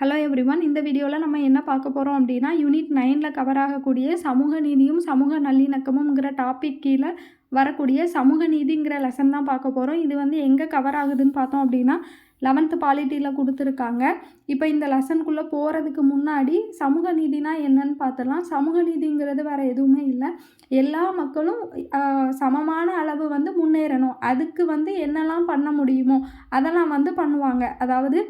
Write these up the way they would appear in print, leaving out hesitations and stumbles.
Hello everyone. இந்த வீடியோவில் நம்ம என்ன பார்க்க போகிறோம் அப்படின்னா, யூனிட் 9ல் கவர் ஆகக்கூடிய சமூக நீதியும் சமூக நல்லிணக்கமுங்கிற டாபிக் கீழே வரக்கூடிய சமூக நீதிங்கிற லெசன் தான் பார்க்க போகிறோம். இது வந்து எங்கே கவர் ஆகுதுன்னு பார்த்தோம் அப்படின்னா 11th பாலிட்டியில் கொடுத்துருக்காங்க. இப்போ இந்த லெசனுக்குள்ளே போகிறதுக்கு முன்னாடி சமூக நீதினா என்னன்னு பார்த்துடலாம். சமூக நீதிங்கிறது வேறு எதுவுமே இல்லை, எல்லா மக்களும் சமமான அளவு வந்து முன்னேறணும். அதுக்கு வந்து என்னெல்லாம் பண்ண முடியுமோ அதெல்லாம் வந்து பண்ணுவாங்க. அதாவது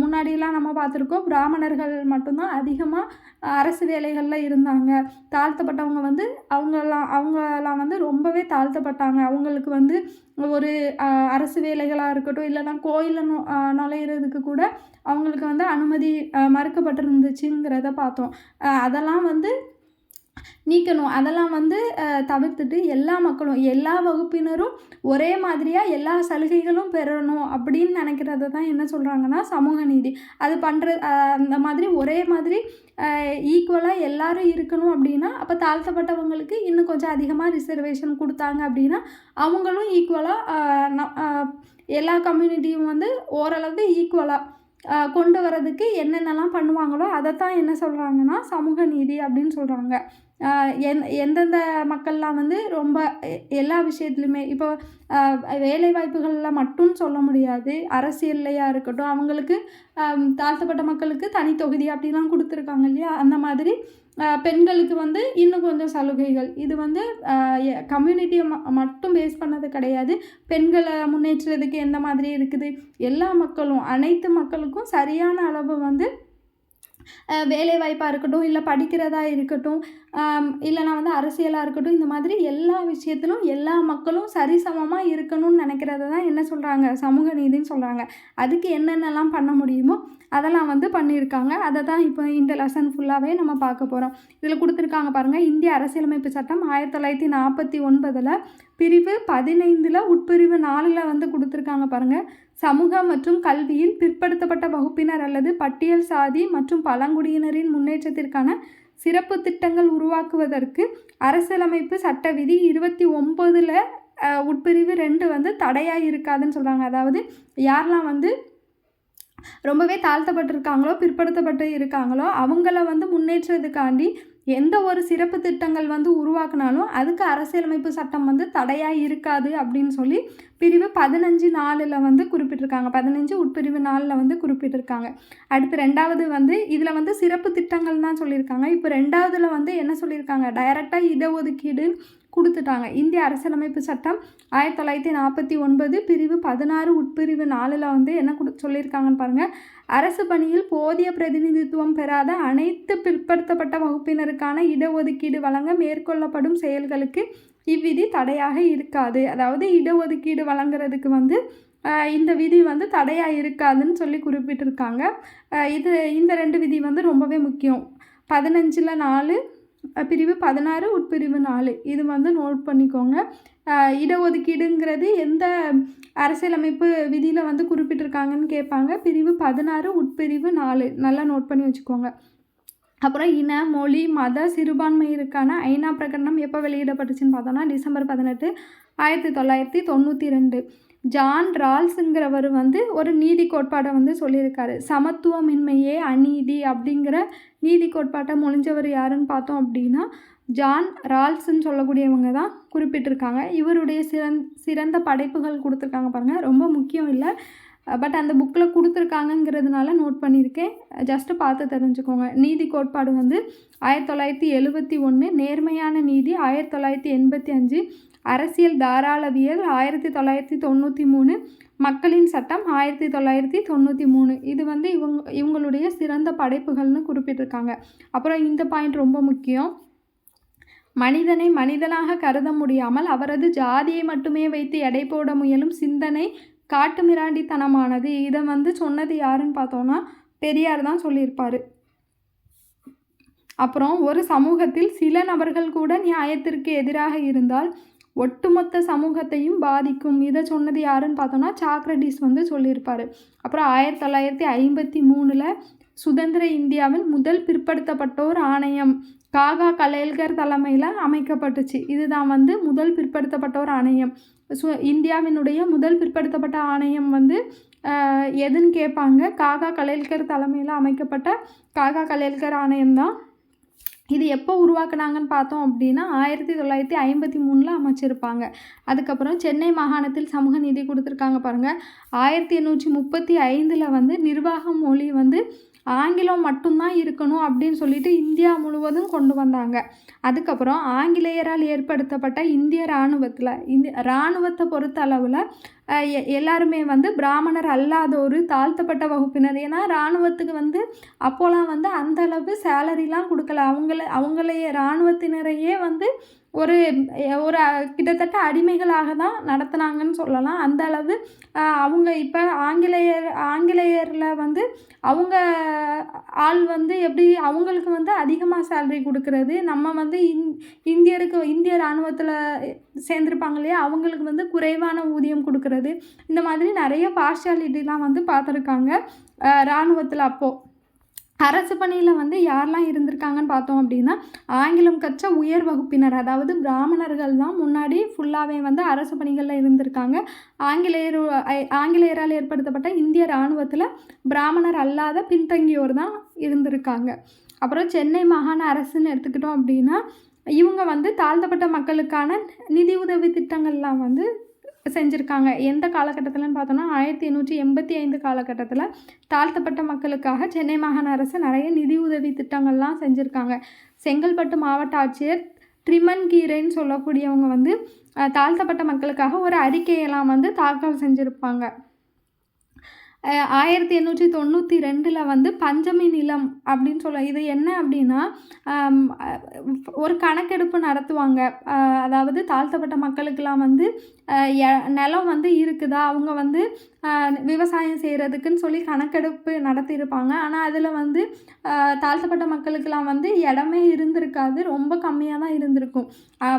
முன்னாடியெல்லாம் நம்ம பார்த்துருக்கோம், பிராமணர்கள் மட்டும்தான் அதிகமாக அரசு வேலைகளில் இருந்தாங்க. தாழ்த்தப்பட்டவங்க வந்து அவங்களாம் வந்து ரொம்பவே தாழ்த்தப்பட்டாங்க. அவங்களுக்கு வந்து ஒரு அரசு வேலைகளாக இருக்கட்டும், இல்லைன்னா கோயிலில் நுழையிறதுக்கு கூட அவங்களுக்கு வந்து அனுமதி மறுக்கப்பட்டிருந்துச்சுங்கிறத பார்த்தோம். அதெல்லாம் வந்து நீக்கணும். அதெல்லாம் வந்து தவிர்த்துட்டு எல்லா மக்களும் எல்லா வகுப்பினரும் ஒரே மாதிரியாக எல்லா சலுகைகளும் பெறணும் அப்படின்னு நினைக்கிறத தான் என்ன சொல்கிறாங்கன்னா சமூக நீதி. அது அந்த மாதிரி ஒரே மாதிரி ஈக்குவலாக எல்லாரும் இருக்கணும் அப்படின்னா, அப்போ தாழ்த்தப்பட்டவங்களுக்கு இன்னும் கொஞ்சம் அதிகமாக ரிசர்வேஷன் கொடுத்தாங்க அப்படின்னா அவங்களும் ஈக்குவலாக எல்லா கம்யூனிட்டியும் வந்து ஓரளவு ஈக்குவலாக கொண்டு வரதுக்கு என்னென்னலாம் பண்ணுவாங்களோ அதைத்தான் என்ன சொல்கிறாங்கன்னா சமூக நீதி அப்படின்னு சொல்கிறாங்க. எந்தெந்த மக்கள்லாம் வந்து ரொம்ப எல்லா விஷயத்துலையுமே இப்போ வேலை வாய்ப்புகளில் மட்டும் சொல்ல முடியாது, அரசியல்லையாக இருக்கட்டும், அவங்களுக்கு தாழ்த்தப்பட்ட மக்களுக்கு தனி தொகுதி அப்படிலாம் கொடுத்துருக்காங்க இல்லையா, அந்த மாதிரி பெண்களுக்கு வந்து இன்னும் கொஞ்சம் சலுகைகள். இது வந்து கம்யூனிட்டியை மட்டும் பேஸ் பண்ணது கிடையாது. பெண்களை முன்னேற்றதுக்கு எந்த மாதிரி இருக்குது, எல்லா மக்களும் அனைத்து மக்களுக்கும் சரியான அளவு வந்து வேலை வாய்ப்பாக இருக்கட்டும், இல்லை படிக்கிறதா இருக்கட்டும், இல்லைனா வந்து அரசியலாக இருக்கட்டும், இந்த மாதிரி எல்லா விஷயத்திலும் எல்லா மக்களும் சரிசமமாக இருக்கணும்னு நினைக்கிறத தான் என்ன சொல்கிறாங்க சமூக நீதின்னு சொல்கிறாங்க. அதுக்கு என்னென்னலாம் பண்ண முடியுமோ அதெல்லாம் வந்து பண்ணியிருக்காங்க. அதை தான் இப்போ இந்த லெசன் ஃபுல்லாகவே நம்ம பார்க்க போகிறோம். இதில் கொடுத்துருக்காங்க பாருங்கள். இந்திய அரசியலமைப்பு சட்டம் 1949 பிரிவு 15 உட்பிரிவு 4 வந்து கொடுத்துருக்காங்க பாருங்கள். சமூக மற்றும் கல்வியில் பிற்படுத்தப்பட்ட வகுப்பினர் அல்லது பட்டியல் சாதி மற்றும் பழங்குடியினரின் முன்னேற்றத்திற்கான சிறப்பு திட்டங்கள் உருவாக்குவதற்கு அரசியலமைப்பு சட்ட விதி 29 உட்பிரிவு 2 வந்து தடையாக இருக்காதுன்னு சொல்கிறாங்க. அதாவது யாரெல்லாம் வந்து ரொம்பவே தாழ்த்தப்பட்டிருக்காங்களோ, பிற்படுத்தப்பட்டு இருக்காங்களோ, அவங்கள வந்து முன்னேற்றத்துக்காண்டி எந்த ஒரு சிறப்பு திட்டங்கள் வந்து உருவாக்குனாலும் அதுக்கு அரசியலமைப்பு சட்டம் வந்து தடையாக இருக்காது அப்படின்னு சொல்லி பிரிவு 15(4) வந்து குறிப்பிட்டிருக்காங்க. 15 உட்பிரிவு 4 வந்து குறிப்பிட்டிருக்காங்க. அடுத்து 2வது வந்து இதில் வந்து சிறப்பு திட்டங்கள் தான் சொல்லியிருக்காங்க. இப்போ 2வதுல வந்து என்ன சொல்லியிருக்காங்க, டைரெக்டாக இடஒதுக்கீடு கொடுத்துட்டாங்க. இந்திய அரசியலமைப்பு சட்டம் 1949 பிரிவு 16 உட்பிரிவு 4 வந்து என்ன சொல்லியிருக்காங்கன்னு பாருங்கள். அரசு பணியில் போதிய பிரதிநிதித்துவம் பெறாத அனைத்து பிற்படுத்தப்பட்ட வகுப்பினருக்கான இடஒதுக்கீடு வழங்க மேற்கொள்ளப்படும் செயல்களுக்கு இவ்விதி தடையாக இருக்காது. அதாவது இடஒதுக்கீடு வழங்குறதுக்கு வந்து இந்த விதி வந்து தடையாக இருக்காதுன்னு சொல்லி குறிப்பிட்டிருக்காங்க. இந்த 2 விதி வந்து ரொம்பவே முக்கியம். 15(4) பிரிவு 16 உட்பிரிவு 4 இது வந்து நோட் பண்ணிக்கோங்க. இடஒதுக்கீடுங்கிறது எந்த அரசியலமைப்பு விதியில் வந்து குறிப்பிட்டிருக்காங்கன்னு கேட்பாங்க. பிரிவு 16 உட்பிரிவு 4 நல்லா நோட் பண்ணி வச்சுக்கோங்க. அப்புறம் இன, மொழி, மத சிறுபான்மையினருக்கான ஐநா பிரகடனம் எப்போ வெளியிடப்பட்டுச்சுன்னு பார்த்தோன்னா டிசம்பர் 18, 1992. ஜான் ரால்ஸுங்கிறவர் வந்து ஒரு நீதி கோட்பாடை வந்து சொல்லியிருக்காரு. சமத்துவமின்மையே அநீதி அப்படிங்கிற நீதி கோட்பாட்டை மொழிஞ்சவர் யாருன்னு பார்த்தோம் அப்படின்னா ஜான் ரால்ஸ்ன்னு சொல்லக்கூடியவங்க தான் குறிப்பிட்டிருக்காங்க. இவருடைய சிறந்த படைப்புகள் கொடுத்துருக்காங்க பாருங்கள். ரொம்ப முக்கியம் இல்லை, பட் அந்த புக்கில் கொடுத்துருக்காங்கங்கிறதுனால நோட் பண்ணியிருக்கேன். ஜஸ்ட்டு பார்த்து தெரிஞ்சுக்கோங்க. நீதி கோட்பாடு வந்து 1971, நேர்மையான நீதி 1985, அரசியல் தாராளவியல் 1993, மக்களின் சட்டம் 1993. இது வந்து இவங்களுடைய சிறந்த படைப்புகள்னு குறிப்பிட்டிருக்காங்க. அப்புறம் இந்த பாயிண்ட் ரொம்ப முக்கியம். மனிதனை மனிதனாக கருத முடியாமல் அவரது ஜாதியை மட்டுமே வைத்து எடை போட முயலும் சிந்தனை காட்டுமிராண்டித்தனமானது. இதை வந்து சொன்னது யாருன்னு பார்த்தோன்னா பெரியார் தான் சொல்லியிருப்பார். அப்புறம் ஒரு சமூகத்தில் சில நபர்கள் கூட நியாயத்திற்கு எதிராக இருந்தால் ஒட்டுமொத்த சமூகத்தையும் பாதிக்கும். இதை சொன்னது யாருன்னு பார்த்தோன்னா சாக்ரட்டிஸ் வந்து சொல்லியிருப்பார். அப்புறம் 1953 சுதந்திர இந்தியாவில் முதல் பிற்படுத்தப்பட்டோர் ஆணையம் காகா கலேல்கர் தலைமையில் அமைக்கப்பட்டுச்சு. இதுதான் வந்து முதல் பிற்படுத்தப்பட்டோர் ஆணையம். இந்தியாவினுடைய முதல் பிற்படுத்தப்பட்ட ஆணையம் வந்து எதுன்னு கேட்பாங்க. காகா கலேல்கர் தலைமையில் அமைக்கப்பட்ட காகா கலேல்கர் ஆணையம் தான். இது எப்போ உருவாக்குனாங்கன்னு பார்த்தோம் அப்படின்னா 1953 அமைச்சிருப்பாங்க. அதுக்கப்புறம் சென்னை மாகாணத்தில் சமூக நீதி கொடுத்துருக்காங்க பாருங்கள். 1835 வந்து நிர்வாக மொழி வந்து ஆங்கிலம் மட்டும்தான் இருக்கணும் அப்படின்னு சொல்லிட்டு இந்தியா முழுவதும் கொண்டு வந்தாங்க. அதுக்கப்புறம் ஆங்கிலேயரால் ஏற்படுத்தப்பட்ட இந்திய இராணுவத்தை பொறுத்த அளவில் எல்லாருமே வந்து பிராமணர் அல்லாத ஒரு தாழ்த்தப்பட்ட வகுப்பினர். ஏன்னா இராணுவத்துக்கு வந்து அப்போலாம் வந்து அந்தளவு சேலரிலாம் கொடுக்கல. அவங்களே இராணுவத்தினரையே வந்து ஒரு கிட்டத்தட்ட அடிமைகளாக தான் நடத்துனாங்கன்னு சொல்லலாம். அந்த அளவு அவங்க இப்போ ஆங்கிலேயரில் வந்து அவங்க ஆள் வந்து எப்படி அவங்களுக்கு வந்து அதிகமாக சேலரி கொடுக்கறது, நம்ம வந்து இந்திய இராணுவத்தில் சேர்ந்துருப்பாங்க இல்லையா, அவங்களுக்கு வந்து குறைவான ஊதியம் கொடுக்கறது, இந்த மாதிரி நிறைய பார்ஷியாலிட்டிலாம் வந்து பார்த்துருக்காங்க இராணுவத்தில். அப்போது அரசு பணியில் வந்து யாரெல்லாம் இருந்திருக்காங்கன்னு பார்த்தோம் அப்படின்னா ஆங்கிலம் கற்ற உயர் வகுப்பினர், அதாவது பிராமணர்கள் தான் முன்னாடி ஃபுல்லாகவே வந்து அரசு பணிகளில் இருந்திருக்காங்க. ஆங்கிலேயரால் ஏற்படுத்தப்பட்ட இந்திய இராணுவத்தில் பிராமணர் அல்லாத பின்தங்கியோர் தான் இருந்திருக்காங்க. அப்புறம் சென்னை மாகாண அரசுன்னு எடுத்துக்கிட்டோம் அப்படின்னா இவங்க வந்து தாழ்த்தப்பட்ட மக்களுக்கான நிதி உதவி திட்டங்கள்லாம் வந்து செஞ்சுருக்காங்க. எந்த காலகட்டத்தில்னு பார்த்தோன்னா 1885 காலகட்டத்தில் தாழ்த்தப்பட்ட மக்களுக்காக சென்னை மாகாண அரசு நிறைய நிதி உதவி திட்டங்கள்லாம் செஞ்சுருக்காங்க. செங்கல்பட்டு மாவட்ட ஆட்சியர் ட்ரிமன்கீரைன்னு சொல்லக்கூடியவங்க வந்து தாழ்த்தப்பட்ட மக்களுக்காக ஒரு அறிக்கையெல்லாம் வந்து தாக்கல் செஞ்சுருப்பாங்க. 1892 வந்து பஞ்சமி நிலம் அப்படின்னு சொல்ல, இது என்ன அப்படின்னா ஒரு கணக்கெடுப்பு நடத்துவாங்க. அதாவது தாழ்த்தப்பட்ட மக்களுக்கெல்லாம் வந்து நிலம் வந்து இருக்குதா, அவங்க வந்து விவசாயம் செய்கிறதுக்குன்னு சொல்லி கணக்கெடுப்பு நடத்தியிருப்பாங்க. ஆனால் அதில் வந்து தாழ்த்தப்பட்ட மக்களுக்கெல்லாம் வந்து இடமே இருந்திருக்காது, ரொம்ப கம்மியாக தான் இருந்திருக்கும்.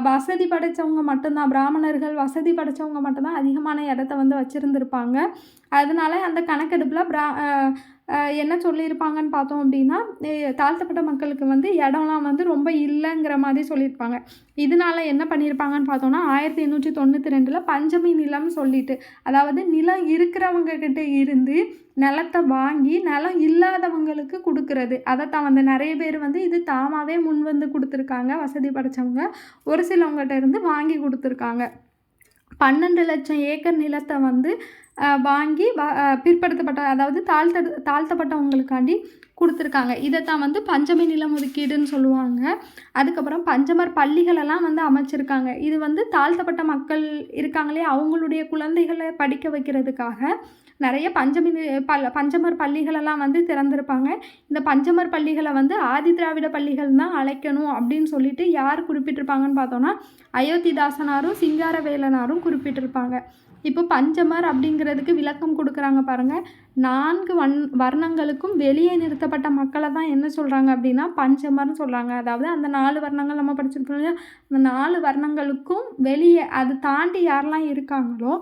வசதி படைத்தவங்க மட்டும்தான், பிராமணர்கள் வசதி படைத்தவங்க மட்டும்தான் அதிகமான இடத்த வந்து வச்சுருந்துருப்பாங்க. அதனால அந்த கணக்கெடுப்பில் என்ன சொல்லியிருப்பாங்கன்னு பார்த்தோம் அப்படின்னா தாழ்த்தப்பட்ட மக்களுக்கு வந்து இடம்லாம் வந்து ரொம்ப இல்லைங்கிற மாதிரி சொல்லியிருப்பாங்க. இதனால என்ன பண்ணியிருப்பாங்கன்னு பார்த்தோன்னா 1892 பஞ்சமி நிலம்னு சொல்லிட்டு, அதாவது நிலம் இருக்கிறவங்க கிட்ட இருந்து நிலத்தை வாங்கி நிலம் இல்லாதவங்களுக்கு கொடுக்கறது. அதைத்தான் வந்து நிறைய பேர் வந்து இது தாமாகவே முன் வந்து கொடுத்துருக்காங்க. வசதி படைத்தவங்க ஒரு சிலவங்ககிட்ட இருந்து வாங்கி கொடுத்துருக்காங்க. 12 லட்சம் ஏக்கர் நிலத்தை வந்து வாங்கி பிற்படுத்தப்பட்ட, அதாவது தாழ்த்தப்பட்டவங்களுக்காண்டி கொடுத்துருக்காங்க. இதைத்தான் வந்து பஞ்சமி நிலம் ஒதுக்கீடுன்னு சொல்லுவாங்க. அதுக்கப்புறம் பஞ்சமர் பள்ளிகளெல்லாம் வந்து அமைச்சிருக்காங்க. இது வந்து தாழ்த்தப்பட்ட மக்கள் இருக்காங்களே அவங்களுடைய குழந்தைகளை படிக்க வைக்கிறதுக்காக நிறைய பஞ்சமர் பள்ளிகளெல்லாம் வந்து திறந்திருப்பாங்க. இந்த பஞ்சமர் பள்ளிகளை வந்து ஆதி திராவிட பள்ளிகள் தான் அழைக்கணும் அப்படின்னு சொல்லிட்டு யார் குறிப்பிட்டிருப்பாங்கன்னு பார்த்தோன்னா அயோத்திதாசனாரும் சிங்காரவேலனாரும் குறிப்பிட்டிருப்பாங்க. இப்போ பஞ்சமர் அப்படிங்கிறதுக்கு விளக்கம் கொடுக்குறாங்க பாருங்கள். 4 வர்ணங்களுக்கும் வெளியே நிறுத்தப்பட்ட மக்களை தான் என்ன சொல்கிறாங்க அப்படின்னா பஞ்சமர்னு சொல்கிறாங்க. அதாவது அந்த 4 வர்ணங்கள் நம்ம படிச்சிருக்கோம் இல்லையா, அந்த 4 வர்ணங்களுக்கும் வெளியே அது தாண்டி யாரெல்லாம் இருக்காங்களோ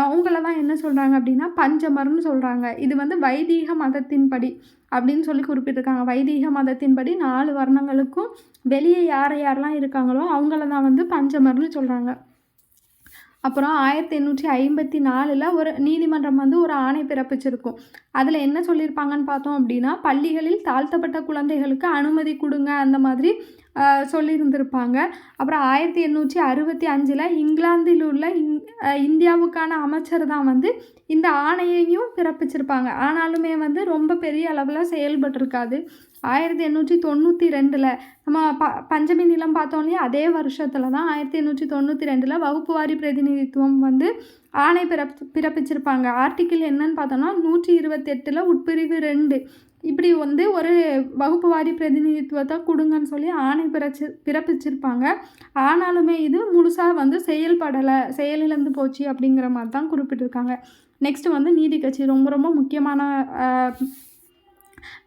அவங்கள தான் என்ன சொல்கிறாங்க அப்படின்னா பஞ்சமர்னு சொல்கிறாங்க. இது வந்து வைதீக மதத்தின்படி அப்படின்னு சொல்லி குறிப்பிட்டிருக்காங்க. வைதீக மதத்தின்படி 4 வர்ணங்களுக்கும் வெளியே யாரெல்லாம் இருக்காங்களோ அவங்கள தான் வந்து பஞ்சமர்னு சொல்கிறாங்க. அப்புறம் 1854 ஒரு நீதிமன்றம் வந்து ஒரு ஆணை பிறப்பிச்சிருக்கும். அதில் என்ன சொல்லியிருப்பாங்கன்னு பார்த்தோம் அப்படின்னா பள்ளிகளில் தாழ்த்தப்பட்ட குழந்தைகளுக்கு அனுமதி கொடுங்க அந்த மாதிரி சொல்லியிருந்திருப்பாங்க. அப்புறம் 1865 இங்கிலாந்தில் உள்ள இந்தியாவுக்கான அமைச்சர் தான் வந்து இந்த ஆணையையும் பிறப்பிச்சிருப்பாங்க. ஆனாலுமே வந்து ரொம்ப பெரிய அளவில் செயல்பட்டிருக்காது. 1892 நம்ம பஞ்சமி நிலம் பார்த்தோம் இல்லையா, அதே வருஷத்தில் தான் 1892 வகுப்பு வாரி பிரதிநிதித்துவம் வந்து ஆணை பிறப்பிச்சிருப்பாங்க. ஆர்டிக்கிள் என்னன்னு பார்த்தோம்னா 128 உட்பிரிவு 2 இப்படி வந்து ஒரு வகுப்பு வாரி பிரதிநிதித்துவத்தை கொடுங்கன்னு சொல்லி ஆணை பிறப்பிச்சிருப்பாங்க. ஆனாலுமே இது முழுசாக வந்து செயலிழந்து போச்சு அப்படிங்கிற மாதிரி தான் குறிப்பிட்டிருக்காங்க. நெக்ஸ்ட்டு வந்து நீதி கட்சி ரொம்ப ரொம்ப முக்கியமான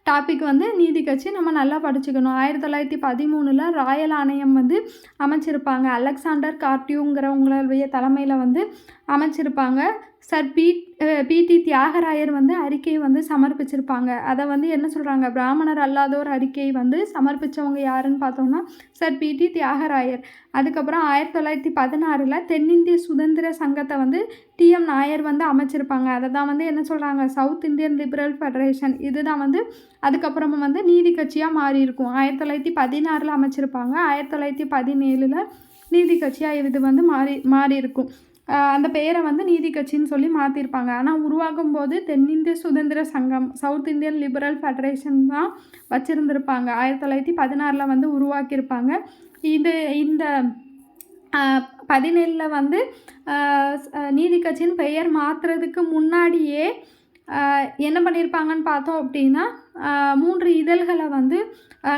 டாபிக் வந்து நீதி கட்சி நம்ம நல்லா படிச்சுக்கணும். 1913 ராயல் ஆணையம் வந்து அமைச்சிருப்பாங்க. அலெக்சாண்டர் கார்டியூங்கிறவங்களுடைய தலைமையில் வந்து அமைச்சிருப்பாங்க. சர் பிடி தியாகராயர் வந்து அறிக்கை வந்து சமர்ப்பிச்சிருப்பாங்க. அதை வந்து என்ன சொல்கிறாங்க, பிராமணர் அல்லாதோர் அறிக்கை வந்து சமர்ப்பித்தவங்க யாருன்னு பார்த்தோம்னா சர் பிடி தியாகராயர். அதுக்கப்புறம் 1916 தென்னிந்திய சுதந்திர சங்கத்தை வந்து டிஎம் நாயர் வந்து அமைச்சிருப்பாங்க. அதை தான் வந்து என்ன சொல்கிறாங்க, சவுத் இந்தியன் லிபரல் ஃபெடரேஷன். இதுதான் வந்து அதுக்கப்புறமா வந்து நீதி கட்சியாக மாறி இருக்கும். 1916 அமைச்சிருப்பாங்க. 1917 நீதி கட்சியாக இது வந்து மாறி இருக்கும். அந்த பெயரை வந்து நீதி கட்சின்னு சொல்லி மாற்றிருப்பாங்க. ஆனால் உருவாகும் போது தென்னிந்திய சுதந்திர சங்கம், சவுத் இந்தியன் லிபரல் ஃபெடரேஷன் தான் வச்சுருந்துருப்பாங்க. 1916 வந்து உருவாக்கியிருப்பாங்க. இந்த 17 வந்து நீதி கட்சின்னு பெயர் மாற்றுறதுக்கு முன்னாடியே என்ன பண்ணியிருப்பாங்கன்னு பார்த்தோம் அப்படின்னா 3 இதழ்களை வந்து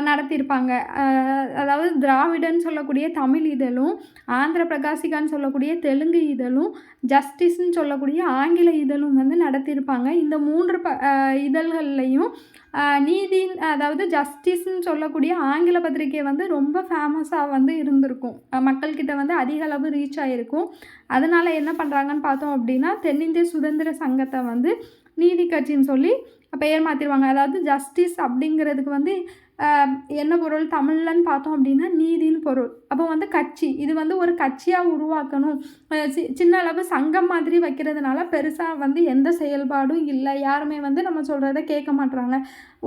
நடத்தியிருப்பாங்க. அதாவது திராவிடன்னு சொல்லக்கூடிய தமிழ் இதழும், ஆந்திர பிரகாசிகான்னு சொல்லக்கூடிய தெலுங்கு இதழும், ஜஸ்டிஸ்ன்னு சொல்லக்கூடிய ஆங்கில இதழும் வந்து நடத்தியிருப்பாங்க. இந்த 3 இதழ்கள்லையும் நீதி, அதாவது ஜஸ்டிஸ்ன்னு சொல்லக்கூடிய ஆங்கில பத்திரிகை வந்து ரொம்ப ஃபேமஸாக வந்து இருந்திருக்கும். மக்கள்கிட்ட வந்து அதிக அளவு ரீச் ஆகிருக்கும். அதனால் என்ன பண்ணுறாங்கன்னு பார்த்தோம் அப்படின்னா தென்னிந்திய சுதந்திர சங்கத்தை வந்து நீதி கட்சின்னு சொல்லி பெயர் மாற்றிடுவாங்க. அதாவது ஜஸ்டிஸ் அப்படிங்கிறதுக்கு வந்து என்ன பொருள் தமிழ்லன்னு பார்த்தோம் அப்படின்னா நீதின்னு பொருள். அப்போ வந்து கட்சி, இது வந்து ஒரு கட்சியாக உருவாக்கணும். சின்ன அளவு சங்கம் மாதிரி வைக்கிறதுனால பெருசாக வந்து எந்த செயல்பாடும் இல்லை. யாருமே வந்து நம்ம சொல்கிறத கேட்க மாட்டுறாங்க.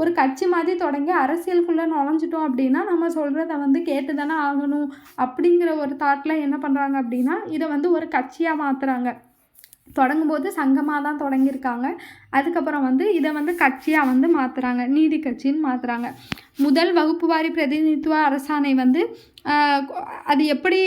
ஒரு கட்சி மாதிரி தொடங்கி அரசியலுக்குள்ளே நுழைஞ்சிட்டோம் அப்படின்னா நம்ம சொல்கிறத வந்து கேட்டு தானே ஆகணும் அப்படிங்கிற ஒரு தாட்டில் என்ன பண்ணுறாங்க அப்படின்னா இதை வந்து ஒரு கட்சியாக மாற்றுறாங்க. தொடங்கும்போது சங்கமாக தான் தொடங்கியிருக்காங்க. அதுக்கப்புறம் வந்து இதை வந்து கட்சியாக வந்து மாற்றுறாங்க, நீதி கட்சின்னு மாற்றுறாங்க. முதல் வகுப்புவாரி பிரதிநிதித்துவ அரசாணை வந்து அது எப்படி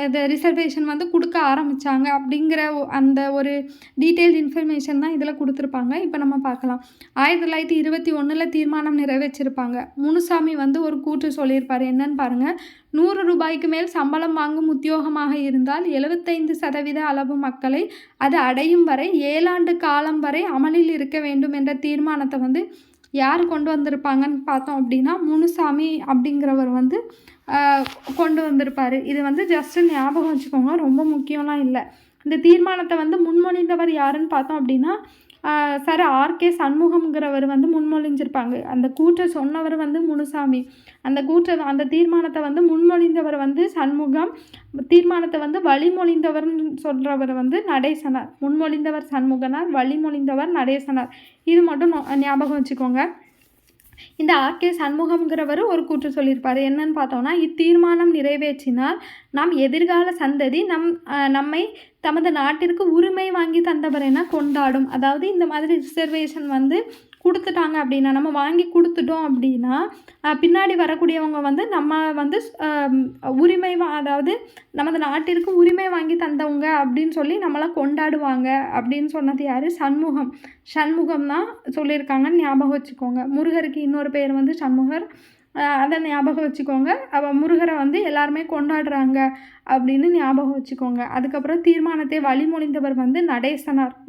இது ரிசர்வேஷன் வந்து கொடுக்க ஆரம்பித்தாங்க அப்படிங்கிற அந்த ஒரு டீட்டெயில் இன்ஃபர்மேஷன் தான் இதில் கொடுத்துருப்பாங்க. இப்போ நம்ம பார்க்கலாம். 1921 தீர்மானம் நிறைவேற்றிருப்பாங்க. முனுசாமி வந்து ஒரு கூற்று சொல்லியிருப்பார். என்னன்னு பாருங்கள். 100 ரூபாய்க்கு மேல் சம்பளம் வாங்கும் உத்தியோகமாக இருந்தால் 75% அளவு மக்களை அது அடையும் வரை 7 ஆண்டு காலம் வரை அமலில் இருக்க வேண்டும் என்ற தீர்மானத்தை வந்து யார் கொண்டு வந்திருப்பாங்கன்னு பார்த்தோம் அப்படின்னா முனுசாமி அப்படிங்கிறவர் வந்து கொண்டு வந்திருப்பார். இது வந்து ஜஸ்ட்டு ஞாபகம் வச்சுக்கோங்க, ரொம்ப முக்கியம்லாம் இல்லை. இந்த தீர்மானத்தை வந்து முன்மொழிந்தவர் யாருன்னு பார்த்தோம் அப்படின்னா சார் ஆர்கே சண்முகம்ங்கிறவர் வந்து முன்மொழிஞ்சிருப்பாங்க. அந்த கூற்றை சொன்னவர் வந்து முனுசாமி. அந்த தீர்மானத்தை வந்து முன்மொழிந்தவர் வந்து சண்முகம். தீர்மானத்தை வந்து வழிமொழிந்தவர்னு சொல்கிறவர் வந்து நடேசனார். முன்மொழிந்தவர் சண்முகனார், வழிமொழிந்தவர் நடேசனார். இது மட்டும் ஞாபகம் வச்சுக்கோங்க. இந்த ஆர்கே சண்முகம்ங்கிறவர் ஒரு கூற்று சொல்லியிருப்பார். என்னன்னு பார்த்தோம்னா, இத்தீர்மானம் நிறைவேற்றினால் நாம் எதிர்கால சந்ததி நம்மை தமது நாட்டிற்கு உரிமை வாங்கி தந்தவர் என கொண்டாடும். அதாவது இந்த மாதிரி ரிசர்வேஷன் வந்து கொடுத்துட்டாங்க அப்படின்னா, நம்ம வாங்கி கொடுத்துட்டோம் அப்படின்னா பின்னாடி வரக்கூடியவங்க வந்து நம்ம வந்து உரிமை அதாவது நமது நாட்டிற்கு உரிமை வாங்கி தந்தவங்க அப்படின்னு சொல்லி நம்மளை கொண்டாடுவாங்க அப்படின்னு சொன்னது யார்? சண்முகம் தான் சொல்லியிருக்காங்கன்னு ஞாபகம் வச்சுக்கோங்க. முருகருக்கு இன்னொரு பேர் வந்து சண்முகர். அதை ஞாபகம் வச்சுக்கோங்க. முருகரை வந்து எல்லாருமே கொண்டாடுறாங்க அப்படின்னு ஞாபகம் வச்சுக்கோங்க. அதுக்கப்புறம் தீர்மானத்தை வழிமொழிந்தவர் வந்து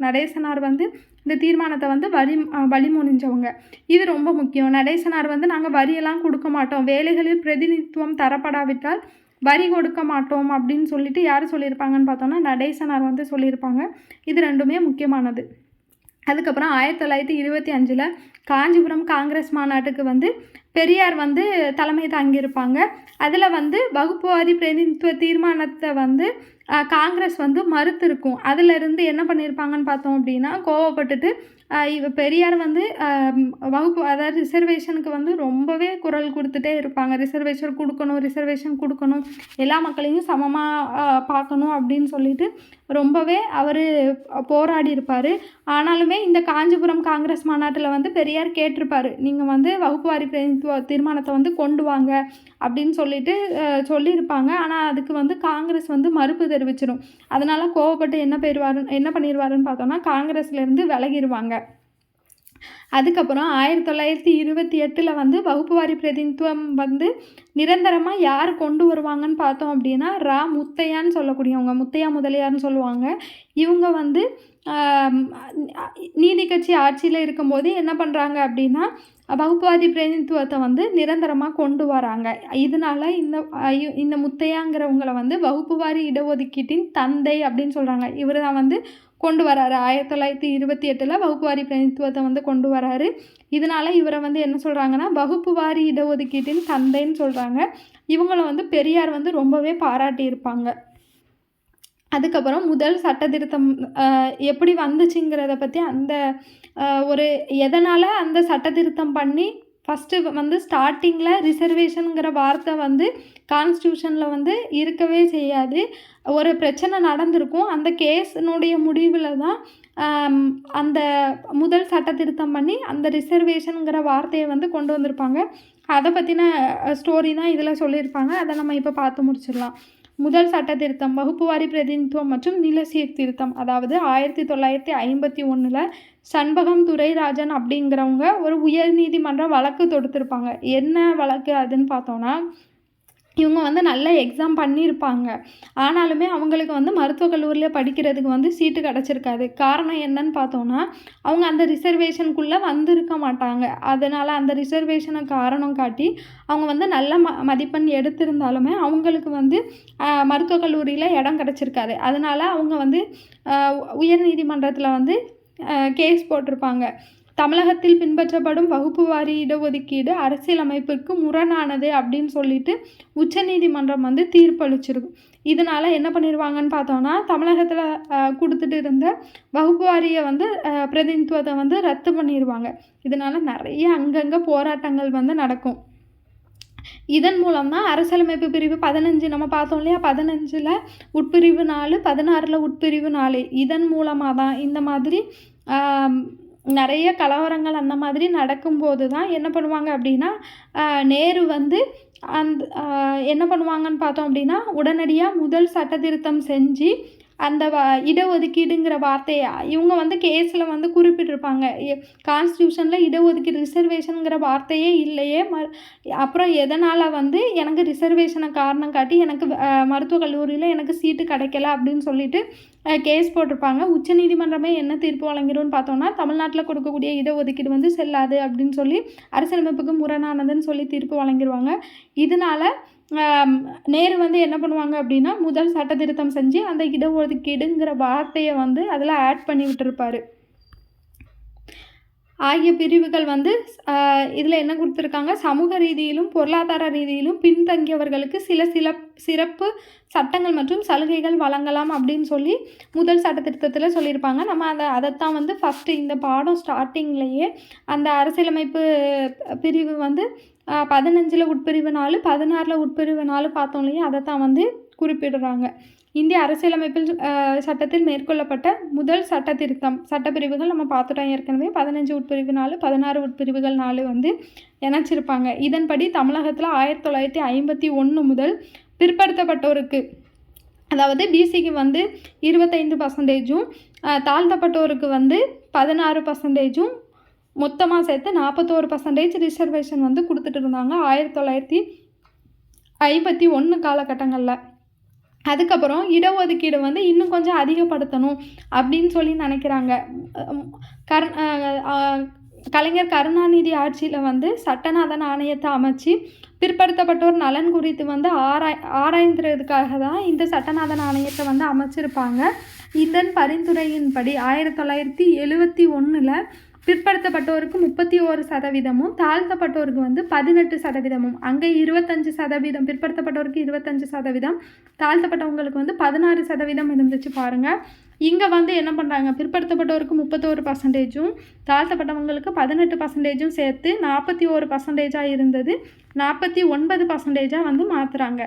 நடேசனார் வந்து இந்த தீர்மானத்தை வந்து வழிமொழிஞ்சவங்க. இது ரொம்ப முக்கியம். நடேசனார் வந்து நாங்கள் வரியெல்லாம் கொடுக்க மாட்டோம், வேலைகளில் பிரதிநிதித்துவம் தரப்படாவிட்டால் வரி கொடுக்க மாட்டோம் அப்படின்னு சொல்லிட்டு யார் சொல்லியிருப்பாங்கன்னு பார்த்தோன்னா நடேசனார் வந்து சொல்லியிருப்பாங்க. இது ரெண்டுமே முக்கியமானது. அதுக்கப்புறம் 1925 காஞ்சிபுரம் காங்கிரஸ் மாநாட்டுக்கு வந்து பெரியார் வந்து தலைமை தாங்கியிருப்பாங்க. அதில் வந்து வகுப்புவாதி பிரதிநிதித்துவ தீர்மானத்தை வந்து காங்கிரஸ் வந்து மறுத்திருக்கும். அதிலிருந்து என்ன பண்ணியிருப்பாங்கன்னு பார்த்தோம் அப்படின்னா கோவப்பட்டுட்டு பெரியார் வந்து அதாவது ரிசர்வேஷனுக்கு வந்து ரொம்பவே குரல் கொடுத்துட்டே இருப்பாங்க. ரிசர்வேஷன் கொடுக்கணும், எல்லா மக்களையும் சமமாக பார்க்கணும் அப்படின்னு சொல்லிட்டு ரொம்பவே அவர் போராடி இருப்பார். ஆனாலுமே இந்த காஞ்சிபுரம் காங்கிரஸ் மாநாட்டில் வந்து பெரியார் கேட்டிருப்பார், நீங்கள் வந்து வகுப்புவாரி பிரதிநிதித்துவ தீர்மானத்தை வந்து கொண்டு வாங்க அப்படின்னு சொல்லிட்டு சொல்லியிருப்பாங்க. ஆனால் அதுக்கு வந்து காங்கிரஸ் வந்து மறுப்பு தெரிவிச்சிடும். அதனால் கோவப்பட்டு என்ன பண்ணிடுவாருன்னு பார்த்தோன்னா காங்கிரஸ்லேருந்து விலகிடுவாங்க. அதுக்கப்புறம் 1928 வந்து வகுப்புவாரி பிரதிநிதித்துவம் வந்து நிரந்தரமாக யார் கொண்டு வருவாங்கன்னு பார்த்தோம் அப்படின்னா முத்தையான்னு சொல்லக்கூடியவங்க, முத்தையா முதலியார்னு சொல்லுவாங்க. இவங்க வந்து நீதி கட்சி ஆட்சியில் இருக்கும்போது என்ன பண்ணுறாங்க அப்படின்னா வகுப்புவாதி பிரதிநிதித்துவத்தை வந்து நிரந்தரமாக கொண்டு வராங்க. இதனால இந்த முத்தையாங்கிறவங்கள வந்து வகுப்புவாரி இடஒதுக்கீட்டின் தந்தை அப்படின்னு சொல்கிறாங்க. இவர் தான் வந்து கொண்டு வராரு. 1928 வகுப்புவாரி பிரதிநிதித்துவத்தை வந்து கொண்டு வராரு. இதனால இவரை வந்து என்ன சொல்கிறாங்கன்னா வகுப்புவாரி இடஒதுக்கீட்டின் தந்தைன்னு சொல்கிறாங்க. இவங்கள வந்து பெரியார் வந்து ரொம்பவே பாராட்டியிருப்பாங்க. அதுக்கப்புறம் முதல் சட்ட திருத்தம் எப்படி வந்துச்சுங்கிறத பற்றி எதனால் அந்த சட்ட திருத்தம் பண்ணி ஃபஸ்ட்டு வந்து ஸ்டார்டிங்கில் ரிசர்வேஷனுங்கிற வார்த்தை வந்து கான்ஸ்டியூஷனில் வந்து இருக்கவே செய்யாது. ஒரு பிரச்சனை நடந்திருக்கும். அந்த கேஸினுடைய முடிவில் தான் அந்த முதல் சட்ட திருத்தம் பண்ணி அந்த ரிசர்வேஷனுங்கிற வார்த்தையை வந்து கொண்டு வந்திருப்பாங்க. அதை பற்றின ஸ்டோரி தான் இதில் சொல்லியிருப்பாங்க. அதை நம்ம இப்போ பார்த்து முடிச்சிடலாம். முதல் சட்ட திருத்தம் வகுப்புவாரி பிரதிநிதித்துவம் மற்றும் நில சீர்திருத்தம். அதாவது 1951 சண்பகம் துரைராஜன் அப்படிங்கிறவங்க ஒரு உயர்நீதிமன்ற வழக்கு தொடுத்திருப்பாங்க. என்ன வழக்கு அதுன்னு பார்த்தோன்னா, இவங்க வந்து நல்ல எக்ஸாம் பண்ணியிருப்பாங்க. ஆனாலுமே அவங்களுக்கு வந்து மருத்துவக் கல்லூரியில் படிக்கிறதுக்கு வந்து சீட்டு கிடச்சிருக்காது. காரணம் என்னன்னு பார்த்தோன்னா, அவங்க அந்த ரிசர்வேஷனுக்குள்ளே வந்திருக்க மாட்டாங்க. அதனால் அந்த ரிசர்வேஷனை காரணம் காட்டி அவங்க வந்து நல்ல மதிப்பெண் எடுத்திருந்தாலுமே அவங்களுக்கு வந்து மருத்துவக் கல்லூரியில் இடம் கிடச்சிருக்காது. அதனால் அவங்க வந்து உயர்நீதிமன்றத்தில் வந்து கேஸ் போட்டிருப்பாங்க. தமிழகத்தில் பின்பற்றப்படும் வகுப்புவாரி இடஒதுக்கீடு அரசியலமைப்பிற்கு முரணானது அப்படின்னு சொல்லிட்டு உச்சநீதிமன்றம் வந்து தீர்ப்பளிச்சிருக்கும். இதனால் என்ன பண்ணிடுவாங்கன்னு பார்த்தோன்னா, தமிழகத்தில் கொடுத்துட்டு இருந்த வகுப்புவாரிய வந்து பிரதிநிதித்துவத்தை வந்து ரத்து பண்ணிடுவாங்க. இதனால் நிறைய அங்கங்கே போராட்டங்கள் வந்து நடக்கும். இதன் மூலம் தான் அரசியலமைப்பு பிரிவு 15 நம்ம பார்த்தோம் இல்லையா, 15ல் உட்பிரிவு 4, 16ல் உட்பிரிவு 4. இதன் மூலமாக தான் இந்த மாதிரி நிறைய கலவரங்கள் அந்த மாதிரி நடக்கும்போது தான் என்ன பண்ணுவாங்க அப்படின்னா, நேரு வந்து என்ன பண்ணுவாங்கன்னு பார்த்தோம் அப்படின்னா, உடனடியாக முதல் சட்ட திருத்தம் செஞ்சு அந்த இடஒதுக்கீடுங்கிற வார்த்தையை இவங்க வந்து கேஸில் வந்து குறிப்பிட்டிருப்பாங்க. கான்ஸ்டியூஷனில் இடஒதுக்கீடு ரிசர்வேஷனுங்கிற வார்த்தையே இல்லையே, அப்புறம் எதனால் வந்து எனக்கு ரிசர்வேஷனை காரணம் காட்டி எனக்கு மருத்துவக் கல்லூரியில் எனக்கு சீட்டு கிடைக்கல அப்படின்னு சொல்லிட்டு கேஸ் போட்டிருப்பாங்க. உச்சநீதிமன்றமே என்ன தீர்ப்பு வழங்கிடும்னு பார்த்தோன்னா, தமிழ்நாட்டில் கொடுக்கக்கூடிய இடஒதுக்கீடு வந்து செல்லாது அப்படின்னு சொல்லி அரசியலமைப்புக்கு முரணானதுன்னு சொல்லி தீர்ப்பு வழங்கிடுவாங்க. இதனால் நேரு வந்து என்ன பண்ணுவாங்க அப்படின்னா, முதல் சட்ட திருத்தம் செஞ்சு அந்த இடஒதுக்கீடுங்கிற வார்த்தையை வந்து அதில் ஆட் பண்ணி விட்டுருப்பார். ஆகிய பிரிவுகள் வந்து இதில் என்ன கொடுத்துருக்காங்க, சமூக ரீதியிலும் பொருளாதார ரீதியிலும் பின்தங்கியவர்களுக்கு சில சிறப்பு சட்டங்கள் மற்றும் சலுகைகள் வழங்கலாம் அப்படின்னு சொல்லி முதல் சட்ட திருத்தத்தில் சொல்லியிருப்பாங்க. நம்ம அதைத்தான் வந்து ஃபஸ்ட்டு இந்த பாடம் ஸ்டார்டிங்லேயே அந்த அரசியலமைப்பு பிரிவு வந்து 15ல் உட்பிரிவு 4, 16ல் உட்பிரிவு 4 பார்த்தோம் இல்லையா, அதைத்தான் வந்து குறிப்பிடுறாங்க. இந்திய அரசியலமைப்பில் சட்டத்தில் மேற்கொள்ளப்பட்ட முதல் சட்ட திருத்தம் சட்டப்பிரிவுகள் நம்ம பார்த்துட்டோம் ஏற்கனவே. 15 உட்பிரிவு 4, 16 உட்பிரிவுகள் 4 வந்து இணைச்சிருப்பாங்க. இதன்படி தமிழகத்தில் 1951 முதல் பிற்படுத்தப்பட்டோருக்கு, அதாவது பிசிக்கு வந்து 25%, தாழ்த்தப்பட்டோருக்கு வந்து 16%, மொத்தமாக சேர்த்து 41% ரிசர்வேஷன் வந்து கொடுத்துட்டு இருந்தாங்க 1951 காலகட்டங்களில். அதுக்கப்புறம் இடஒதுக்கீடு வந்து இன்னும் கொஞ்சம் அதிகப்படுத்தணும் அப்படின்னு சொல்லி நினைக்கிறாங்க. கலைஞர் கருணாநிதி ஆட்சியில் வந்து சட்டநாதன் ஆணையத்தை அமைச்சு பிற்படுத்தப்பட்டோர் நலன் குறித்து வந்து ஆராய்ந்ததுக்காக தான் இந்த சட்டநாதன் ஆணையத்தை வந்து அமைச்சிருப்பாங்க. இதன் பரிந்துரையின்படி 1971 பிற்படுத்தப்பட்டோருக்கு 31%, தாழ்த்தப்பட்டோருக்கு வந்து 18%. அங்கே 25%, பிற்படுத்தப்பட்டோருக்கு 25%, தாழ்த்தப்பட்டவங்களுக்கு வந்து 16% இருந்துச்சு பாருங்கள். இங்கே வந்து என்ன பண்ணுறாங்க, பிற்படுத்தப்பட்டோருக்கு 31%, தாழ்த்தப்பட்டவங்களுக்கு 18% சேர்த்து 41% இருந்தது 49% வந்து மாற்றுறாங்க.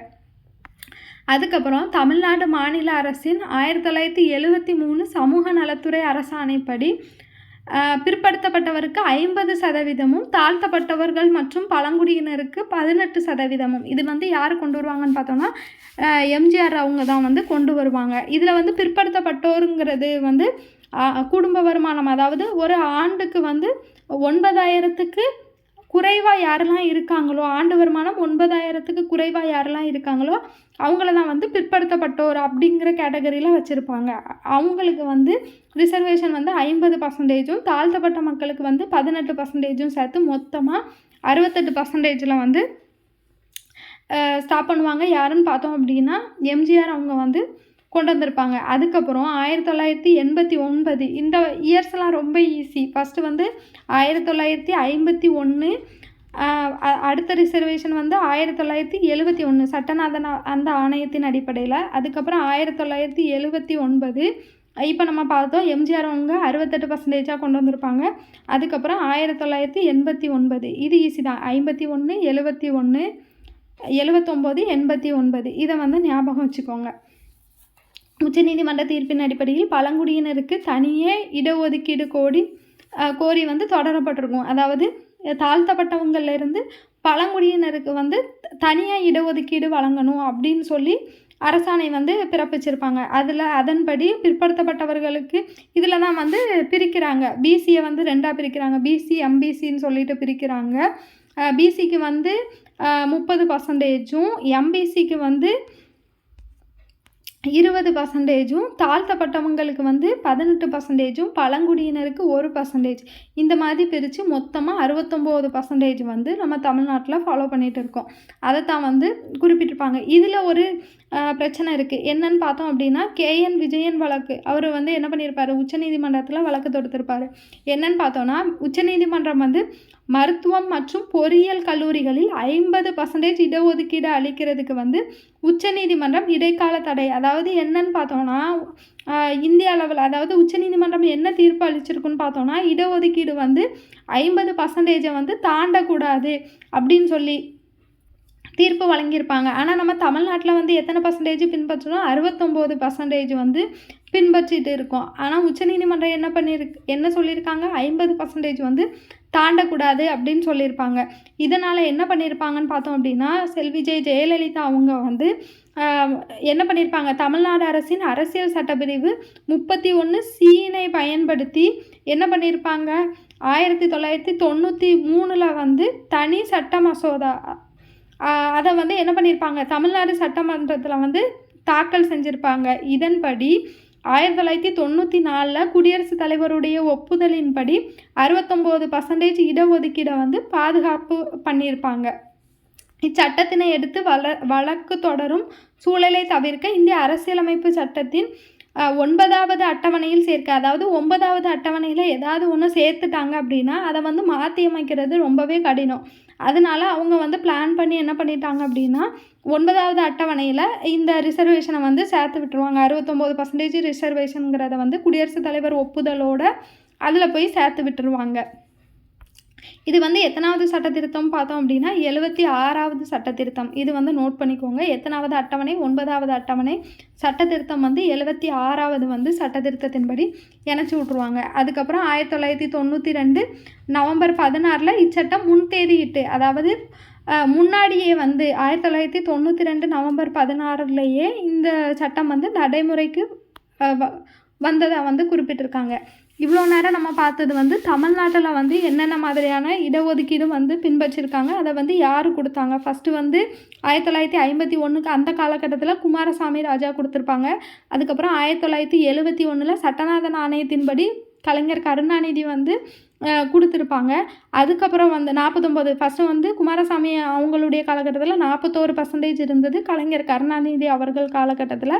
அதுக்கப்புறம் தமிழ்நாடு மாநில அரசின் 1973 சமூக நலத்துறை அரசாணைப்படி பிற்படுத்தப்பட்டவருக்கு 50%, தாழ்த்தப்பட்டவர்கள் மற்றும் பழங்குடியினருக்கு 18%. இது வந்து யார் கொண்டு வருவாங்கன்னு பார்த்தோன்னா, எம்ஜிஆர் அவங்க தான் வந்து கொண்டு வருவாங்க. இதில் வந்து பிற்படுத்தப்பட்டோருங்கிறது வந்து குடும்ப வருமானம், அதாவது ஒரு ஆண்டுக்கு வந்து 9,000க்கு குறைவாக யாரெல்லாம் இருக்காங்களோ, ஆண்டு வருமானம் 9,000க்கு குறைவாக யாரெல்லாம் இருக்காங்களோ அவங்கள தான் வந்து பிற்படுத்தப்பட்டோர் அப்படிங்கிற கேட்டகரியில் வச்சுருப்பாங்க. அவங்களுக்கு வந்து ரிசர்வேஷன் வந்து 50%, தாழ்த்தப்பட்ட மக்களுக்கு வந்து 18% சேர்த்து மொத்தமாக 68%ல் வந்து ஸ்டாப் பண்ணுவாங்க. யாருன்னு பார்த்தோம் அப்படின்னா எம்ஜிஆர் அவங்க வந்து கொண்டு வந்திருப்பாங்க. அதுக்கப்புறம் 1989 இந்த இயர்ஸ்லாம் ரொம்ப ஈஸி. ஃபஸ்ட்டு வந்து 1951, அடுத்த ரிசர்வேஷன் வந்து 1971 சட்டநாதன் அந்த ஆணையத்தின் அடிப்படையில். அதுக்கப்புறம் 1979 இப்போ நம்ம பார்த்தோம் எம்ஜிஆர் அவங்க 68% கொண்டு வந்திருப்பாங்க. அதுக்கப்புறம் 1989 இது ஈஸி தான். 51, 71, 79, 89 இதை வந்து ஞாபகம் வச்சுக்கோங்க. உச்சநீதிமன்ற தீர்ப்பின் அடிப்படையில் பழங்குடியினருக்கு தனியே இடஒதுக்கீடு கோரி வந்து தொடரப்பட்டிருக்கும். அதாவது தாழ்த்தப்பட்டவங்கள்லேருந்து பழங்குடியினருக்கு வந்து தனியாக இடஒதுக்கீடு வழங்கணும் அப்படின்னு சொல்லி அரசாணை வந்து பிறப்பிச்சிருப்பாங்க. அதன்படி பிற்படுத்தப்பட்டவர்களுக்கு இதில் தான் வந்து பிரிக்கிறாங்க. பிசியை வந்து 2ஆக பிரிக்கிறாங்க. பிசி, எம்பிசின்னு சொல்லிட்டு பிரிக்கிறாங்க. பிசிக்கு வந்து 30%, எம்பிசிக்கு வந்து 20%, தாழ்த்தப்பட்டவங்களுக்கு வந்து 18%, பழங்குடியினருக்கு 1%, இந்த மாதிரி பிரித்து மொத்தமாக 69% வந்து நம்ம தமிழ்நாட்டில் ஃபாலோ பண்ணிகிட்டு இருக்கோம். அதை தான் வந்து குறிப்பிட்டிருப்பாங்க. இதில் ஒரு பிரச்சனை இருக்குது. என்னன்னு பார்த்தோம் அப்படின்னா KN விஜயன் வழக்கு. அவர் வந்து என்ன பண்ணியிருப்பார், உச்சநீதிமன்றத்தில் வழக்கு தொடுத்திருப்பார். என்னன்னு பார்த்தோன்னா உச்சநீதிமன்றம் வந்து மருத்துவம் மற்றும் பொறியியல் கல்லூரிகளில் 50% இடஒதுக்கீடு அளிக்கிறதுக்கு வந்து உச்சநீதிமன்றம் இடைக்கால தடை, அதாவது என்னன்னு பார்த்தோன்னா இந்திய அளவில், அதாவது உச்சநீதிமன்றம் என்ன தீர்ப்பு அளிச்சிருக்குன்னு பார்த்தோன்னா இடஒதுக்கீடு வந்து 50% வந்து தாண்டக்கூடாது அப்படின்னு சொல்லி தீர்ப்பு வழங்கியிருப்பாங்க. ஆனால் நம்ம தமிழ்நாட்டில் வந்து எத்தனை பர்சன்டேஜ் பின்பற்றணும், 69% வந்து பின்பற்றிட்டு இருக்கோம். ஆனால் உச்சநீதிமன்றம் என்ன சொல்லியிருக்காங்க, 50% வந்து தாண்டக்கூடாது அப்படின்னு சொல்லியிருப்பாங்க. இதனால் என்ன பண்ணியிருப்பாங்கன்னு பார்த்தோம் அப்படின்னா செல்வி ஜெயலலிதா அவங்க வந்து என்ன பண்ணியிருப்பாங்க, தமிழ்நாடு அரசின் அரசியல் சட்டப்பிரிவு 31(c)னை பயன்படுத்தி என்ன பண்ணியிருப்பாங்க, 1993 வந்து தனி சட்ட மசோதா அதை வந்து என்ன பண்ணியிருப்பாங்க, தமிழ்நாடு சட்டமன்றத்தில் வந்து தாக்கல் செஞ்சுருப்பாங்க. இதன்படி 1994 குடியரசுத் தலைவருடைய ஒப்புதலின்படி 69% இடஒதுக்கீடை வந்து பாதுகாப்பு பண்ணியிருப்பாங்க. இச்சட்டத்தினை எடுத்து வழக்கு தொடரும் சூழலை தவிர்க்க இந்திய அரசியலமைப்பு சட்டத்தின் 9வது அட்டவணையில் சேர்க்க, அதாவது 9வது அட்டவணையில் ஏதாவது ஒன்று சேர்த்துட்டாங்க அப்படின்னா அதை வந்து மாற்றி அமைக்கிறது ரொம்பவே கடினம். அதனால் அவங்க வந்து பிளான் பண்ணி என்ன பண்ணிட்டாங்க அப்படின்னா 9வது அட்டவணையில் இந்த ரிசர்வேஷனை வந்து சேர்த்து விட்டுருவாங்க. 69% ரிசர்வேஷனுங்கிறத வந்து குடியரசுத் தலைவர் ஒப்புதலோடு அதில் போய் சேர்த்து விட்டுருவாங்க. இது வந்து எத்தனாவது சட்ட திருத்தம் பார்த்தோம் அப்படின்னா 76வது சட்ட திருத்தம். இது வந்து நோட் பண்ணிக்கோங்க. எத்தனாவது அட்டவணை, 9வது அட்டவணை. சட்ட திருத்தம் வந்து 76வது வந்து சட்ட திருத்தத்தின்படி இணைச்சி விட்ருவாங்க. அதுக்கப்புறம் 1992 நவம்பர் 16 இச்சட்டம் முன்தேதியிட்டு, அதாவது முன்னாடியே வந்து 1992 நவம்பர் 16 இந்த சட்டம் வந்து நடைமுறைக்கு வந்ததை வந்து குறிப்பிட்டிருக்காங்க. இவ்வளோ நேரம் நம்ம பார்த்தது வந்து தமிழ்நாட்டில் வந்து என்னென்ன மாதிரியான இடஒதுக்கீடு வந்து பின்பற்றிருக்காங்க, அதை வந்து யார் கொடுத்தாங்க. ஃபஸ்ட்டு வந்து 1951 அந்த காலகட்டத்தில் குமாரசாமி ராஜா கொடுத்துருப்பாங்க. அதுக்கப்புறம் 1971 சட்டநாதன் ஆணையத்தின்படி கலைஞர் கருணாநிதி வந்து கொடுத்துருப்பாங்க. அதுக்கப்புறம் வந்து 49 ஃபஸ்ட்டு வந்து குமாரசாமி அவங்களுடைய காலகட்டத்தில் 41% இருந்தது. கலைஞர் கருணாநிதி அவர்கள் காலகட்டத்தில்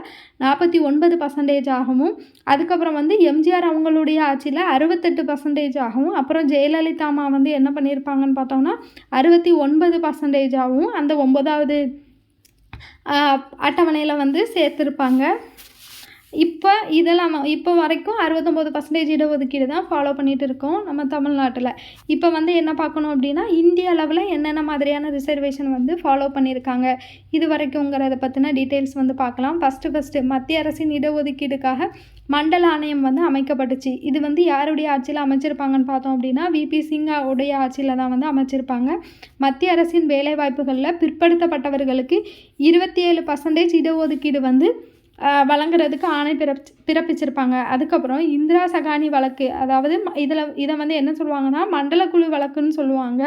49% ஆகவும், அதுக்கப்புறம் வந்து எம்ஜிஆர் அவங்களுடைய ஆட்சியில் 68% ஆகவும், அப்புறம் ஜெயலலிதா அம்மா வந்து என்ன பண்ணியிருப்பாங்கன்னு பார்த்தோம்னா 69% ஆகவும் அந்த 9வது அட்டவணையில் வந்து சேர்த்துருப்பாங்க. இப்போ வரைக்கும் 69% இடஒதுக்கீடு தான் ஃபாலோ பண்ணிகிட்டு இருக்கோம் நம்ம தமிழ்நாட்டில். இப்போ வந்து என்ன பார்க்கணும் அப்படின்னா இந்திய அளவில் என்னென்ன மாதிரியான ரிசர்வேஷன் வந்து ஃபாலோ பண்ணியிருக்காங்க இது வரைக்குங்கிறத பற்றின டீட்டெயில்ஸ் வந்து பார்க்கலாம். ஃபஸ்ட்டு மத்திய அரசின் இடஒதுக்கீடுக்காக மண்டல ஆணையம் வந்து அமைக்கப்பட்டுச்சு. இது வந்து யாருடைய ஆட்சியில் அமைச்சிருப்பாங்கன்னு பார்த்தோம் அப்படின்னா விபி சிங் உடைய ஆட்சியில் தான் வந்து அமைச்சிருப்பாங்க. மத்திய அரசின் வேலைவாய்ப்புகளில் பிற்படுத்தப்பட்டவர்களுக்கு 27% இடஒதுக்கீடு வந்து வழங்குறதுக்கு ஆணை பிறப்பிச்சிருப்பாங்க. அதுக்கப்புறம் இந்திரா சகானி வழக்கு, அதாவது இதை வந்து என்ன சொல்லுவாங்கன்னா மண்டல குழு வழக்குன்னு சொல்லுவாங்க.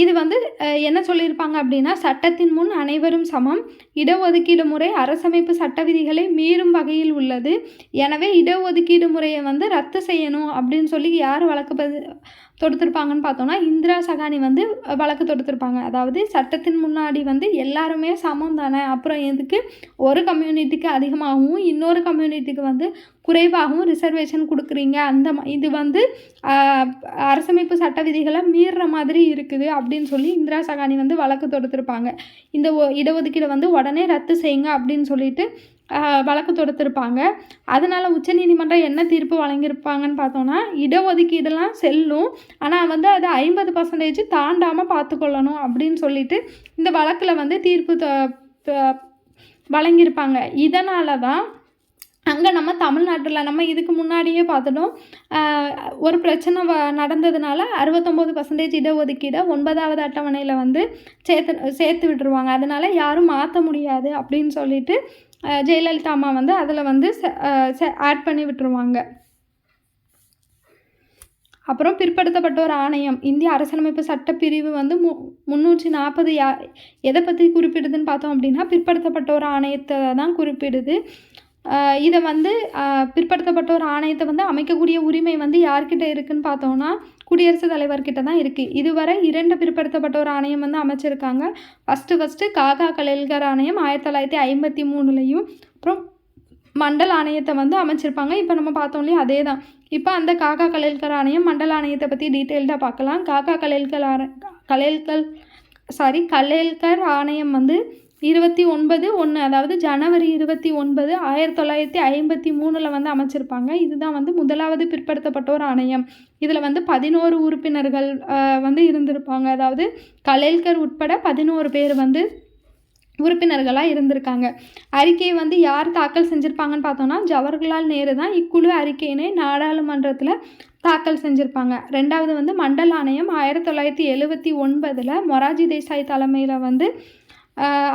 இது வந்து என்ன சொல்லியிருப்பாங்க அப்படின்னா, சட்டத்தின் முன் அனைவரும் சமம், இடஒதுக்கீடு முறை அரசமைப்பு சட்ட விதிகளை மீறும் வகையில் உள்ளது, எனவே இடஒதுக்கீடு முறையை வந்து ரத்து செய்யணும் அப்படின்னு சொல்லி யார் வழக்கு தொடுத்திருப்பாங்கன்னு பார்த்தோன்னா, இந்திரா சகானி வந்து வழக்கு தொடுத்திருப்பாங்க. அதாவது சட்டத்தின் முன்னாடி வந்து எல்லாருமே சமம் தானே, அப்புறம் எதுக்கு ஒரு கம்யூனிட்டிக்கு அதிகமாகவும் இன்னொரு கம்யூனிட்டிக்கு வந்து குறைவாகவும் ரிசர்வேஷன் கொடுக்குறீங்க, இது வந்து அரசமைப்பு சட்ட விதிகளை மீறுற மாதிரி இருக்குது அப்படின்னு சொல்லி இந்திரா சகானி வந்து வழக்கு தொடுத்திருப்பாங்க. இந்த இடஒதுக்கீடை வந்து உடனே ரத்து செய்யுங்க அப்படின்னு சொல்லிட்டு வழக்கு தொடுத்திருப்பாங்க. அதனால் உச்சநீதிமன்றம் என்ன தீர்ப்பு வழங்கியிருப்பாங்கன்னு பார்த்தோன்னா, இடஒதுக்கீடெல்லாம் செல்லும், ஆனால் வந்து அது 50% தாண்டாமல் பார்த்துக்கொள்ளணும் அப்படின்னு சொல்லிட்டு இந்த வழக்கில் வந்து தீர்ப்பு வழங்கியிருப்பாங்க. இதனால தான் அங்கே நம்ம தமிழ்நாட்டில் நம்ம இதுக்கு முன்னாடியே பார்த்துட்டோம், ஒரு பிரச்சனை நடந்ததுனால 69% இடஒதுக்கீடை 9வது அட்டவணையில் வந்து சேர்த்து விட்டுருவாங்க. அதனால் யாரும் மாற்ற முடியாது அப்படின்னு சொல்லிட்டு ஜெயலலிதா அம்மா வந்து அதில் வந்து ஆட் பண்ணி விட்டுருவாங்க. அப்புறம் பிற்படுத்தப்பட்டோர் ஆணையம், இந்திய அரசியலமைப்பு சட்டப்பிரிவு வந்து 340 எதை பற்றி குறிப்பிடுதுன்னு பார்த்தோம் அப்படின்னா, பிற்படுத்தப்பட்டோர் ஆணையத்தை தான் குறிப்பிடுது. இதை வந்து பிற்படுத்தப்பட்டோர் ஆணையத்தை வந்து அமைக்கக்கூடிய உரிமை வந்து யார்கிட்ட இருக்குதுன்னு பார்த்தோன்னா, குடியரசுத் தலைவர்கிட்ட தான் இருக்குது. இதுவரை 2 பிற்படுத்தப்பட்டோர் ஆணையம் வந்து அமைச்சிருக்காங்க. ஃபஸ்ட்டு காகா கலேல்கர் ஆணையம் 1953லையும், அப்புறம் மண்டல் ஆணையத்தை வந்து அமைச்சிருப்பாங்க. இப்போ நம்ம பார்த்தோம் இல்லையா, அதே தான். இப்போ அந்த காகா கலேல்கர் ஆணையம் மண்டல் ஆணையத்தை பற்றி டீட்டெயில்டாக பார்க்கலாம். காகா கலேல்கர் ஆணையம் வந்து 29/1 அதாவது ஜனவரி 29, 1953 வந்து அமைச்சிருப்பாங்க. இதுதான் வந்து முதலாவது பிற்படுத்தப்பட்டோர் ஆணையம். இதில் வந்து 11 உறுப்பினர்கள் வந்து இருந்திருப்பாங்க. அதாவது கலேல்கர் உட்பட 11 பேர் வந்து உறுப்பினர்களாக இருந்திருக்காங்க. அறிக்கையை வந்து யார் தாக்கல் செஞ்சுருப்பாங்கன்னு பார்த்தோன்னா, ஜவஹர்லால் நேரு தான் இக்குழு அறிக்கையினை நாடாளுமன்றத்தில் தாக்கல் செஞ்சுருப்பாங்க. 2வது வந்து மண்டல் ஆணையம் 1979 மொராஜி தேசாய் தலைமையில் வந்து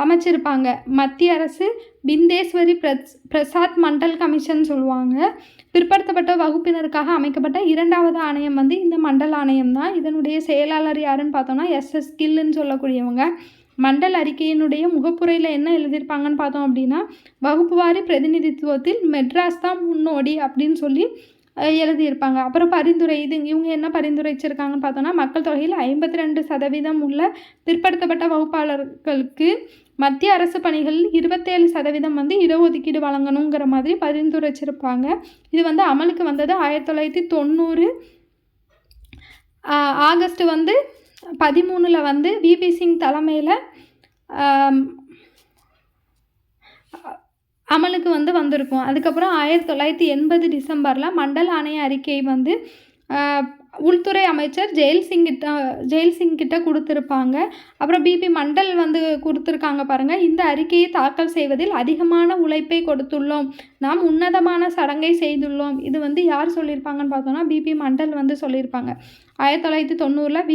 அமைச்சிருப்பாங்க. மத்திய அரசு பிந்தேஸ்வரி பிரசாத் மண்டல் கமிஷன் சொல்லுவாங்க. பிற்படுத்தப்பட்ட வகுப்பினருக்காக அமைக்கப்பட்ட 2வது ஆணையம் வந்து இந்த மண்டல் ஆணையம் தான். இதனுடைய செயலாளர் யாருன்னு பார்த்தோன்னா SS கில்லுன்னு சொல்லக்கூடியவங்க. மண்டல் அறிக்கையினுடைய முகப்புரையில் என்ன எழுதியிருப்பாங்கன்னு பார்த்தோம் அப்படின்னா, வகுப்புவாரி பிரதிநிதித்துவத்தில் மெட்ராஸ் தான் முன்னோடி அப்படின்னு சொல்லி எழுதியிருப்பாங்க. அப்புறம் பரிந்துரை, இவங்க என்ன பரிந்துரைச்சிருக்காங்கன்னு பார்த்தோன்னா, மக்கள் தொகையில் 52% உள்ள பிற்படுத்தப்பட்ட வகுப்பாளர்களுக்கு மத்திய அரசு பணிகளில் 27% வந்து இடஒதுக்கீடு வழங்கணுங்கிற மாதிரி பரிந்துரைச்சிருப்பாங்க. இது வந்து அமலுக்கு வந்தது 1990 ஆகஸ்ட் வந்து 13 வந்து VP சிங் தலைமையில் அமலுக்கு வந்து வந்திருக்கும். அதுக்கப்புறம் 1980 டிசம்பரில் மண்டல் ஆணைய அறிக்கை வந்து உள்துறை அமைச்சர் ஜெயில் சிங்கிட்ட கொடுத்துருப்பாங்க. அப்புறம் BP மண்டல் வந்து கொடுத்துருக்காங்க பாருங்கள். இந்த அறிக்கையை தாக்கல் செய்வதில் அதிகமான உழைப்பை கொடுத்துள்ளோம், நாம் உன்னதமான சடங்கை செய்துள்ளோம். இது வந்து யார் சொல்லியிருப்பாங்கன்னு பார்த்தோன்னா, BP மண்டல் வந்து சொல்லியிருப்பாங்க. 1990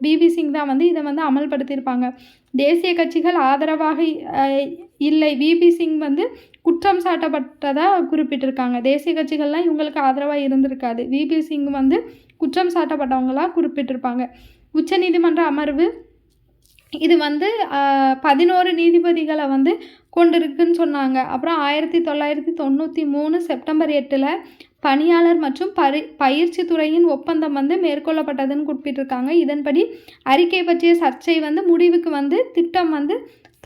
VP சிங் தான் வந்து இதை வந்து அமல்படுத்தியிருப்பாங்க. தேசிய கட்சிகள் ஆதரவாக இல்லை, VP சிங் வந்து குற்றம் சாட்டப்பட்டதாக குறிப்பிட்டிருக்காங்க. தேசிய கட்சிகள்லாம் இவங்களுக்கு ஆதரவாக இருந்திருக்காது, VP சிங் வந்து குற்றம் சாட்டப்பட்டவங்களாக குறிப்பிட்டிருப்பாங்க. உச்சநீதிமன்ற அமர்வு இது வந்து 11 நீதிபதிகளை வந்து கொண்டிருக்குன்னு சொன்னாங்க. அப்புறம் 1993 செப்டம்பர் 8 பணியாளர் மற்றும் பயிற்சி துறையின் ஒப்பந்தம் வந்து மேற்கொள்ளப்பட்டதுன்னு குறிப்பிட்டிருக்காங்க. இதன்படி அறிக்கை பற்றிய சர்ச்சை வந்து முடிவுக்கு வந்து திட்டம் வந்து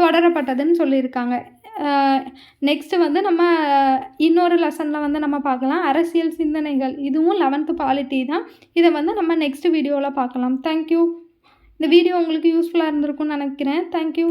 தொடரப்பட்டதுன்னு சொல்லியிருக்காங்க. நெக்ஸ்ட்டு வந்து நம்ம இன்னொரு லெசனில் வந்து நம்ம பார்க்கலாம், அரசியல் சிந்தனைகள். இதுவும் 11th பாலிட்டி தான். இதை வந்து நம்ம நெக்ஸ்ட் வீடியோவில் பார்க்கலாம். தேங்க்யூ. இந்த வீடியோ உங்களுக்கு யூஸ்ஃபுல்லாக இருந்திருக்கும்னு நினைக்கிறேன். தேங்க்யூ.